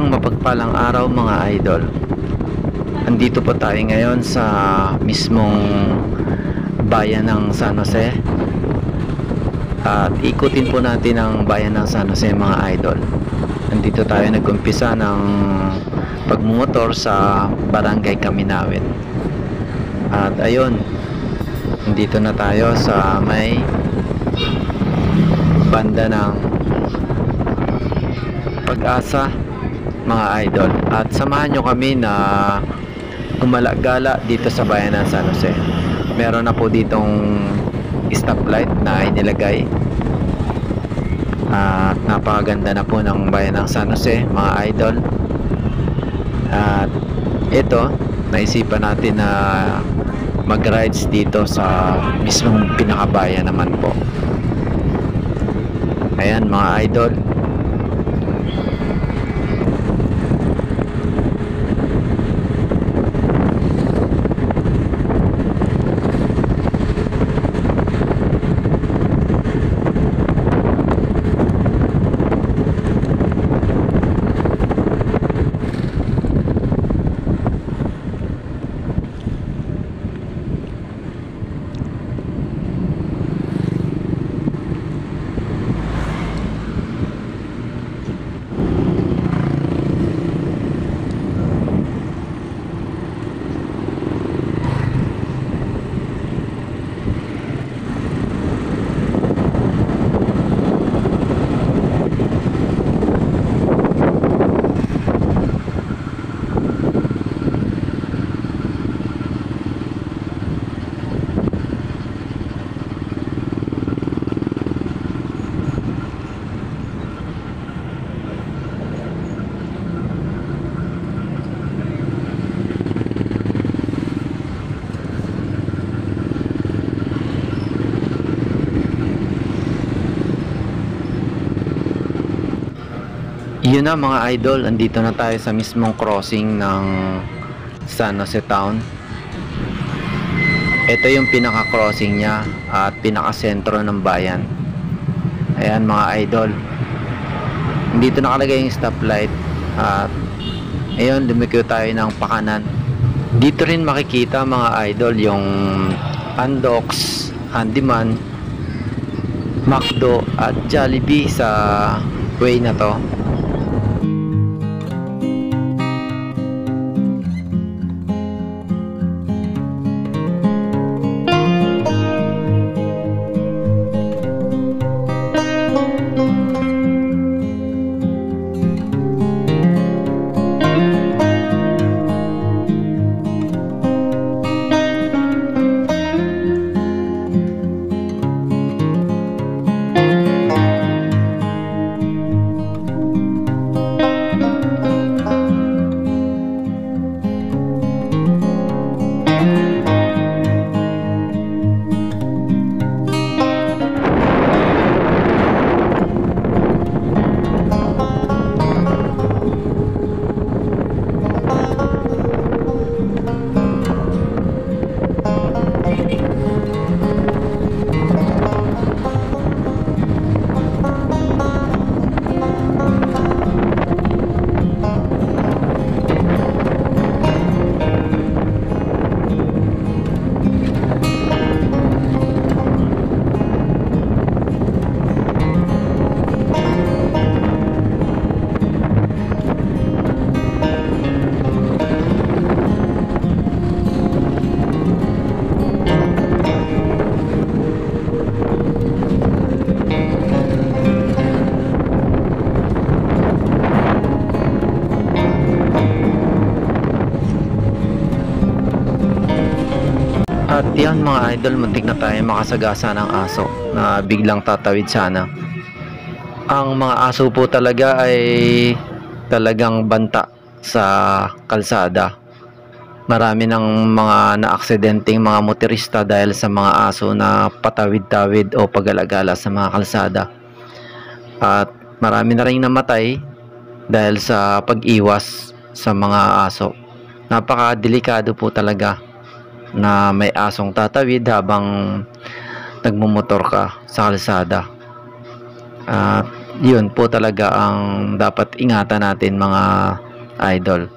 Isang mapagpalang araw mga idol. Andito po tayo ngayon sa mismong bayan ng San Jose. At ikutin po natin ang bayan ng San Jose mga idol. Andito tayo nag-umpisa ng pagmumotor sa Barangay Kaminawit. At ayun, andito na tayo sa may banda ng Pag-asa mga idol, at samahan nyo kami na gumala-gala dito sa bayan ng San Jose. Meron na po ditong stoplight na inilagay at napakaganda na po ng bayan ng San Jose mga idol. At ito, naisipan natin na mag-rides dito sa mismong pinakabayan naman po. Ayan mga idol, yun na mga idol, andito na tayo sa mismong crossing ng San Jose Town. Ito yung pinaka-crossing niya at pinaka-sentro ng bayan. Ayan mga idol, dito nakalagay yung stoplight. At ayun, lumiko tayo ng pakanan. Dito rin makikita mga idol yung Andox, Handyman, McDo at Jollibee sa way na to. At yan mga idol, muntik na tayo makasagasa ng aso na biglang tatawid sana. Ang mga aso po talaga ay talagang banta sa kalsada. Marami ng mga na-aksidenteng mga motorista dahil sa mga aso na patawid-tawid o pag-alagala sa mga kalsada. At marami na rin namatay dahil sa pag-iwas sa mga aso. Napaka-delikado po talaga na may asong tatawid habang nagmumotor ka sa kalsada. At Yun po talaga ang dapat ingatan natin mga idol.